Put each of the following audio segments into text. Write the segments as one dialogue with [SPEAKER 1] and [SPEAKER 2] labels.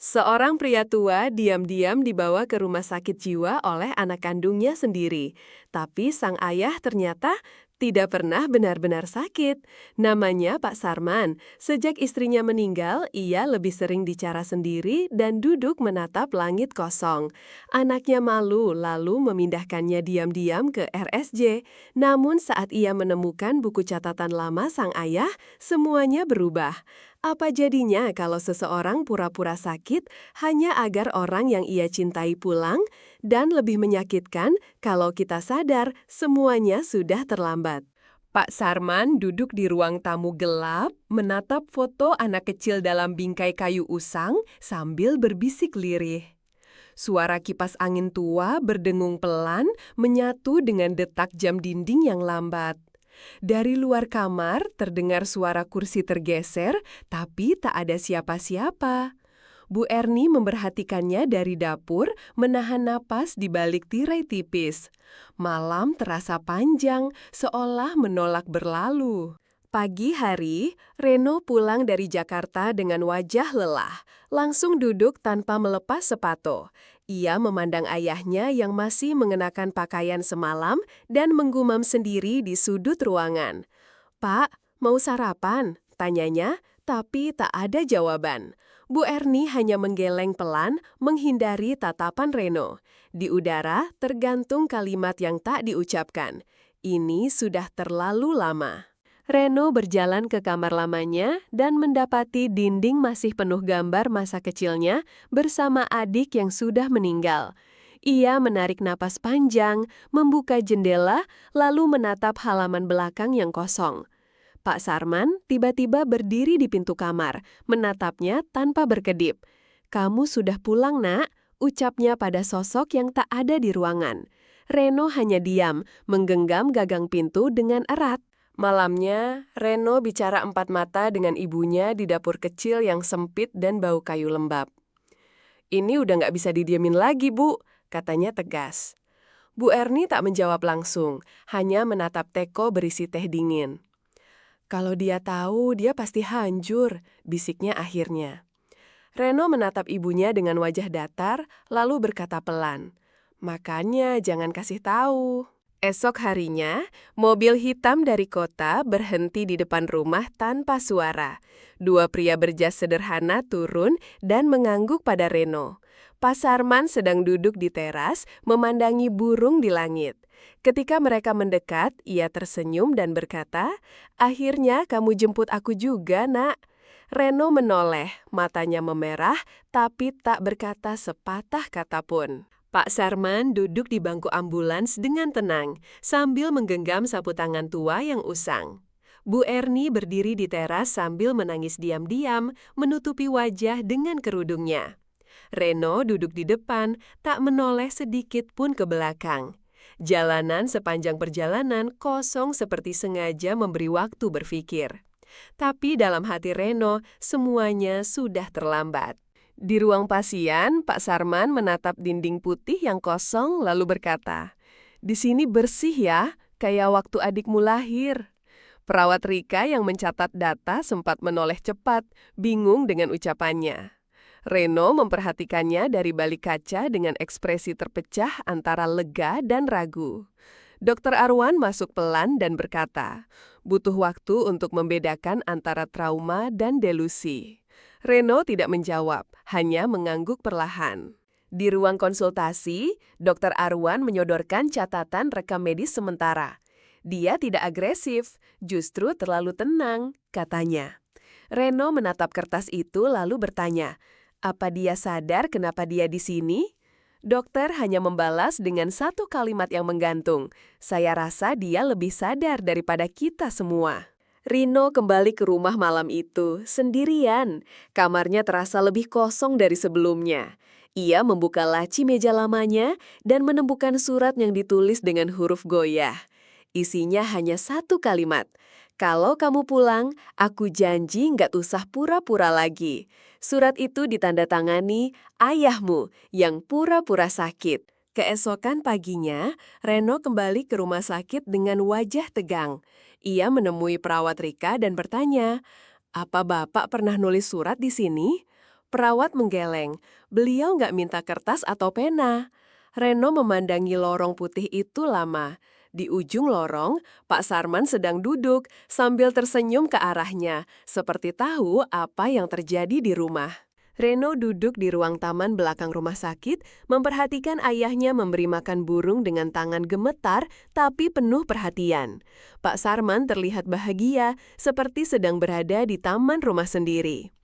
[SPEAKER 1] Seorang pria tua diam-diam dibawa ke rumah sakit jiwa oleh anak kandungnya sendiri. Tapi sang ayah ternyata tidak pernah benar-benar sakit. Namanya Pak Sarman. Sejak istrinya meninggal, ia lebih sering bicara sendiri dan duduk menatap langit kosong. Anaknya malu lalu memindahkannya diam-diam ke RSJ. Namun saat ia menemukan buku catatan lama sang ayah, semuanya berubah. Apa jadinya kalau seseorang pura-pura sakit hanya agar orang yang ia cintai pulang, dan lebih menyakitkan kalau kita sadar semuanya sudah terlambat? Pak Sarman duduk di ruang tamu gelap, menatap foto anak kecil dalam bingkai kayu usang sambil berbisik lirih. Suara kipas angin tua berdengung pelan menyatu dengan detak jam dinding yang lambat. Dari luar kamar terdengar suara kursi tergeser, tapi tak ada siapa-siapa. Bu Erni memperhatikannya dari dapur, menahan napas di balik tirai tipis. Malam terasa panjang, seolah menolak berlalu. Pagi hari, Reno pulang dari Jakarta dengan wajah lelah, langsung duduk tanpa melepas sepatu. Ia memandang ayahnya yang masih mengenakan pakaian semalam dan menggumam sendiri di sudut ruangan. "Pak, mau sarapan?" tanyanya, tapi tak ada jawaban. Bu Erni hanya menggeleng pelan, menghindari tatapan Reno. Di udara tergantung kalimat yang tak diucapkan. Ini sudah terlalu lama. Reno berjalan ke kamar lamanya dan mendapati dinding masih penuh gambar masa kecilnya bersama adik yang sudah meninggal. Ia menarik napas panjang, membuka jendela, lalu menatap halaman belakang yang kosong. Pak Sarman tiba-tiba berdiri di pintu kamar, menatapnya tanpa berkedip. "Kamu sudah pulang, Nak," ucapnya pada sosok yang tak ada di ruangan. Reno hanya diam, menggenggam gagang pintu dengan erat. Malamnya, Reno bicara empat mata dengan ibunya di dapur kecil yang sempit dan bau kayu lembab. "Ini udah nggak bisa didiemin lagi, Bu," katanya tegas. Bu Erni tak menjawab langsung, hanya menatap teko berisi teh dingin. "Kalau dia tahu, dia pasti hancur," bisiknya akhirnya. Reno menatap ibunya dengan wajah datar, lalu berkata pelan, "Makanya jangan kasih tahu." Esok harinya, mobil hitam dari kota berhenti di depan rumah tanpa suara. Dua pria berjas sederhana turun dan mengangguk pada Reno. Pak Sarman sedang duduk di teras, memandangi burung di langit. Ketika mereka mendekat, ia tersenyum dan berkata, "Akhirnya kamu jemput aku juga, Nak." Reno menoleh, matanya memerah, tapi tak berkata sepatah kata pun. Pak Sarman duduk di bangku ambulans dengan tenang, sambil menggenggam sapu tangan tua yang usang. Bu Erni berdiri di teras sambil menangis diam-diam, menutupi wajah dengan kerudungnya. Reno duduk di depan, tak menoleh sedikit pun ke belakang. Jalanan sepanjang perjalanan kosong seperti sengaja memberi waktu berpikir. Tapi dalam hati Reno, semuanya sudah terlambat. Di ruang pasien, Pak Sarman menatap dinding putih yang kosong lalu berkata, "Di sini bersih ya, kayak waktu adikmu lahir." Perawat Rika yang mencatat data sempat menoleh cepat, bingung dengan ucapannya. Reno memperhatikannya dari balik kaca dengan ekspresi terpecah antara lega dan ragu. Dokter Arwan masuk pelan dan berkata, "Butuh waktu untuk membedakan antara trauma dan delusi." Reno tidak menjawab, hanya mengangguk perlahan. Di ruang konsultasi, Dokter Arwan menyodorkan catatan rekam medis sementara. "Dia tidak agresif, justru terlalu tenang," katanya. Reno menatap kertas itu lalu bertanya, "Apa dia sadar kenapa dia di sini?" Dokter hanya membalas dengan satu kalimat yang menggantung, "Saya rasa dia lebih sadar daripada kita semua." Rino kembali ke rumah malam itu, sendirian. Kamarnya terasa lebih kosong dari sebelumnya. Ia membuka laci meja lamanya dan menemukan surat yang ditulis dengan huruf goyah. Isinya hanya satu kalimat, "Kalau kamu pulang, aku janji nggak usah pura-pura lagi." Surat itu ditandatangani ayahmu yang pura-pura sakit. Keesokan paginya, Reno kembali ke rumah sakit dengan wajah tegang. Ia menemui perawat Rika dan bertanya, "Apa Bapak pernah nulis surat di sini?" Perawat menggeleng. Beliau nggak minta kertas atau pena. Reno memandangi lorong putih itu lama. Di ujung lorong, Pak Sarman sedang duduk sambil tersenyum ke arahnya, seperti tahu apa yang terjadi di rumah. Reno duduk di ruang taman belakang rumah sakit, memperhatikan ayahnya memberi makan burung dengan tangan gemetar tapi penuh perhatian. Pak Sarman terlihat bahagia, seperti sedang berada di taman rumah sendiri.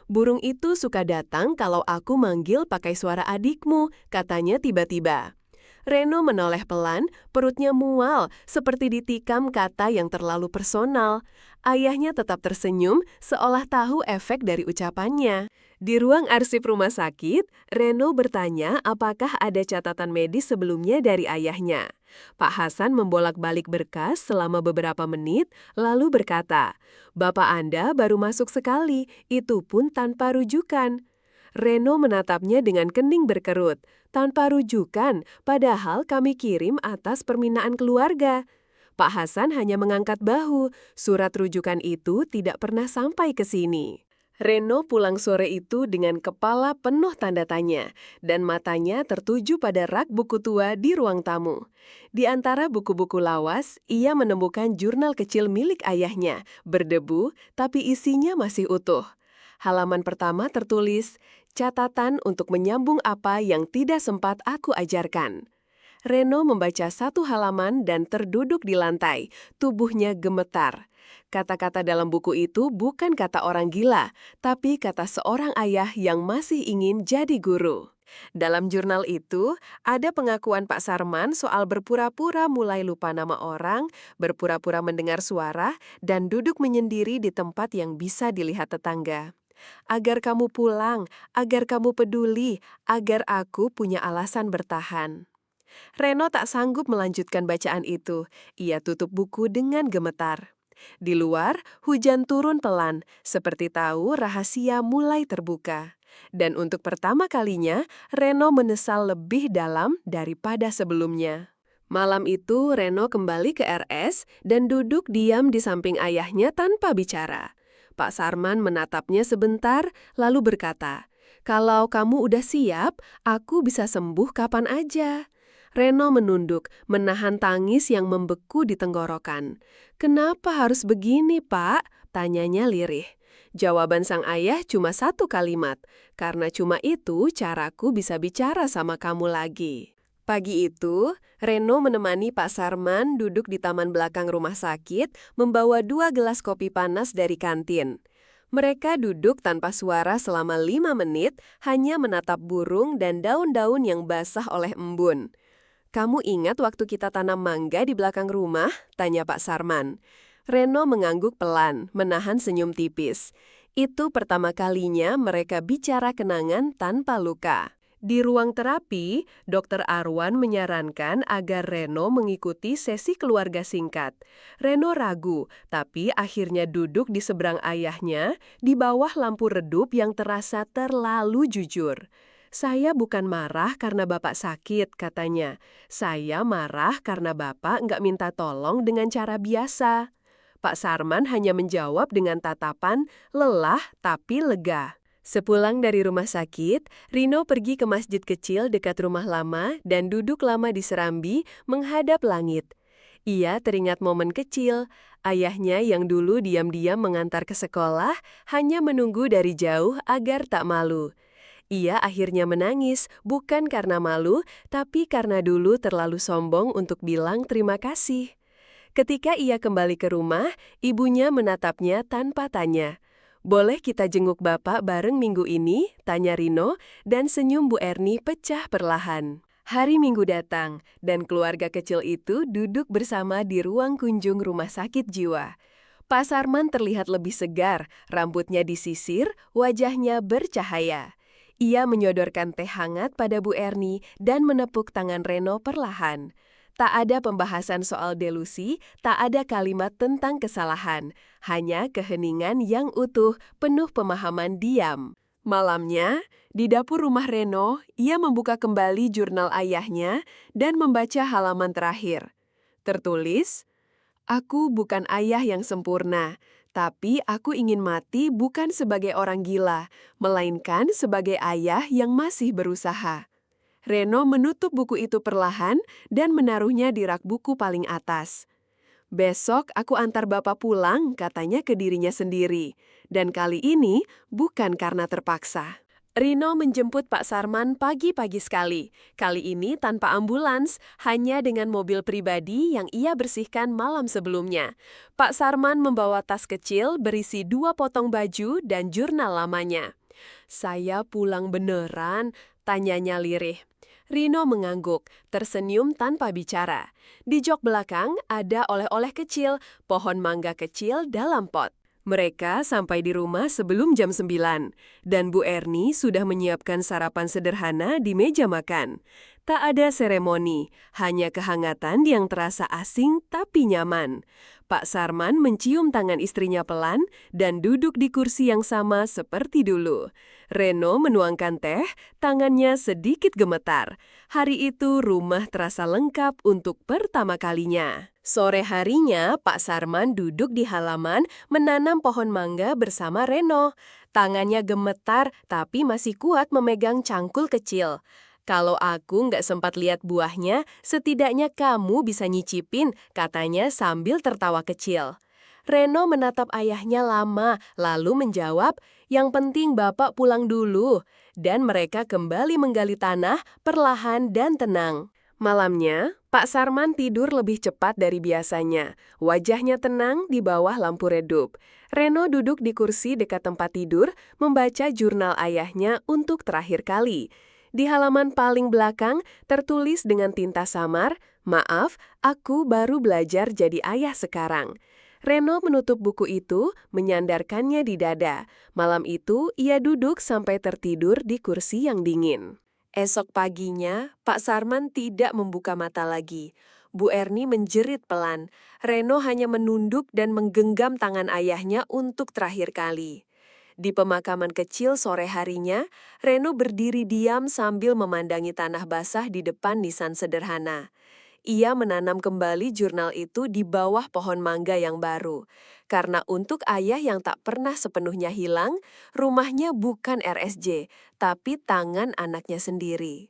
[SPEAKER 1] Burung itu suka datang kalau aku manggil pakai suara adikmu, katanya tiba-tiba. Reno menoleh pelan, perutnya mual, seperti ditikam kata yang terlalu personal. Ayahnya tetap tersenyum, seolah tahu efek dari ucapannya. Di ruang arsip rumah sakit, Reno bertanya apakah ada catatan medis sebelumnya dari ayahnya. Pak Hasan membolak-balik berkas selama beberapa menit, lalu berkata, "Bapak Anda baru masuk sekali, itu pun tanpa rujukan." Reno menatapnya dengan kening berkerut. Tanpa rujukan, padahal kami kirim atas permintaan keluarga. Pak Hasan hanya mengangkat bahu. Surat rujukan itu tidak pernah sampai ke sini. Reno pulang sore itu dengan kepala penuh tanda tanya, dan matanya tertuju pada rak buku tua di ruang tamu. Di antara buku-buku lawas, ia menemukan jurnal kecil milik ayahnya, berdebu, tapi isinya masih utuh. Halaman pertama tertulis, "Catatan untuk menyambung apa yang tidak sempat aku ajarkan." Reno membaca satu halaman dan terduduk di lantai, tubuhnya gemetar. Kata-kata dalam buku itu bukan kata orang gila, tapi kata seorang ayah yang masih ingin jadi guru. Dalam jurnal itu, ada pengakuan Pak Sarman soal berpura-pura mulai lupa nama orang, berpura-pura mendengar suara, dan duduk menyendiri di tempat yang bisa dilihat tetangga. Agar kamu pulang, agar kamu peduli, agar aku punya alasan bertahan. Reno tak sanggup melanjutkan bacaan itu. Ia tutup buku dengan gemetar. Di luar, hujan turun pelan, seperti tahu rahasia mulai terbuka. Dan untuk pertama kalinya, Reno menyesal lebih dalam daripada sebelumnya. Malam itu, Reno kembali ke RS dan duduk diam di samping ayahnya tanpa bicara. Pak Sarman menatapnya sebentar, lalu berkata, "Kalau kamu udah siap, aku bisa sembuh kapan aja." Reno menunduk, menahan tangis yang membeku di tenggorokan. "Kenapa harus begini, Pak?" tanyanya lirih. Jawaban sang ayah cuma satu kalimat, "Karena cuma itu caraku bisa bicara sama kamu lagi." Pagi itu, Reno menemani Pak Sarman duduk di taman belakang rumah sakit, membawa 2 gelas kopi panas dari kantin. Mereka duduk tanpa suara selama 5 menit, hanya menatap burung dan daun-daun yang basah oleh embun. "Kamu ingat waktu kita tanam mangga di belakang rumah?" tanya Pak Sarman. Reno mengangguk pelan, menahan senyum tipis. Itu pertama kalinya mereka bicara kenangan tanpa luka. Di ruang terapi, Dr. Arwan menyarankan agar Reno mengikuti sesi keluarga singkat. Reno ragu, tapi akhirnya duduk di seberang ayahnya, di bawah lampu redup yang terasa terlalu jujur. "Saya bukan marah karena Bapak sakit," katanya. "Saya marah karena Bapak nggak minta tolong dengan cara biasa." Pak Sarman hanya menjawab dengan tatapan lelah tapi lega. Sepulang dari rumah sakit, Rino pergi ke masjid kecil dekat rumah lama dan duduk lama di serambi menghadap langit. Ia teringat momen kecil, ayahnya yang dulu diam-diam mengantar ke sekolah hanya menunggu dari jauh agar tak malu. Ia akhirnya menangis, bukan karena malu, tapi karena dulu terlalu sombong untuk bilang terima kasih. Ketika ia kembali ke rumah, ibunya menatapnya tanpa tanya. "Boleh kita jenguk Bapak bareng minggu ini?" tanya Rino, dan senyum Bu Erni pecah perlahan. Hari Minggu datang, dan keluarga kecil itu duduk bersama di ruang kunjung rumah sakit jiwa. Pak Sarman terlihat lebih segar, rambutnya disisir, wajahnya bercahaya. Ia menyodorkan teh hangat pada Bu Erni dan menepuk tangan Reno perlahan. Tak ada pembahasan soal delusi, tak ada kalimat tentang kesalahan, hanya keheningan yang utuh, penuh pemahaman diam. Malamnya, di dapur rumah Reno, ia membuka kembali jurnal ayahnya dan membaca halaman terakhir. Tertulis, "Aku bukan ayah yang sempurna, Tapi aku ingin mati bukan sebagai orang gila, melainkan sebagai ayah yang masih berusaha. Reno menutup buku itu perlahan dan menaruhnya di rak buku paling atas. Besok aku antar bapak pulang, katanya ke dirinya sendiri. Dan kali ini bukan karena terpaksa. Rino menjemput Pak Sarman pagi-pagi sekali. Kali ini tanpa ambulans, hanya dengan mobil pribadi yang ia bersihkan malam sebelumnya. Pak Sarman membawa tas kecil berisi 2 potong baju dan jurnal lamanya. "Saya pulang beneran?" tanyanya lirih. Rino mengangguk, tersenyum tanpa bicara. Di jok belakang ada oleh-oleh kecil, pohon mangga kecil dalam pot. Mereka sampai di rumah sebelum jam 9, dan Bu Erni sudah menyiapkan sarapan sederhana di meja makan. Tak ada seremoni, hanya kehangatan yang terasa asing tapi nyaman. Pak Sarman mencium tangan istrinya pelan dan duduk di kursi yang sama seperti dulu. Reno menuangkan teh, tangannya sedikit gemetar. Hari itu rumah terasa lengkap untuk pertama kalinya. Sore harinya, Pak Sarman duduk di halaman menanam pohon mangga bersama Reno. Tangannya gemetar tapi masih kuat memegang cangkul kecil. "Kalau aku nggak sempat lihat buahnya, setidaknya kamu bisa nyicipin," katanya sambil tertawa kecil. Reno menatap ayahnya lama, lalu menjawab, "Yang penting Bapak pulang dulu." Dan mereka kembali menggali tanah, perlahan dan tenang. Malamnya, Pak Sarman tidur lebih cepat dari biasanya. Wajahnya tenang di bawah lampu redup. Reno duduk di kursi dekat tempat tidur, membaca jurnal ayahnya untuk terakhir kali. Di halaman paling belakang, tertulis dengan tinta samar, "Maaf, aku baru belajar jadi ayah sekarang." Reno menutup buku itu, menyandarkannya di dada. Malam itu, ia duduk sampai tertidur di kursi yang dingin. Esok paginya, Pak Sarman tidak membuka mata lagi. Bu Erni menjerit pelan. Reno hanya menunduk dan menggenggam tangan ayahnya untuk terakhir kali. Di pemakaman kecil sore harinya, Reno berdiri diam sambil memandangi tanah basah di depan nisan sederhana. Ia menanam kembali jurnal itu di bawah pohon mangga yang baru. Karena untuk ayah yang tak pernah sepenuhnya hilang, rumahnya bukan RSJ, tapi tangan anaknya sendiri.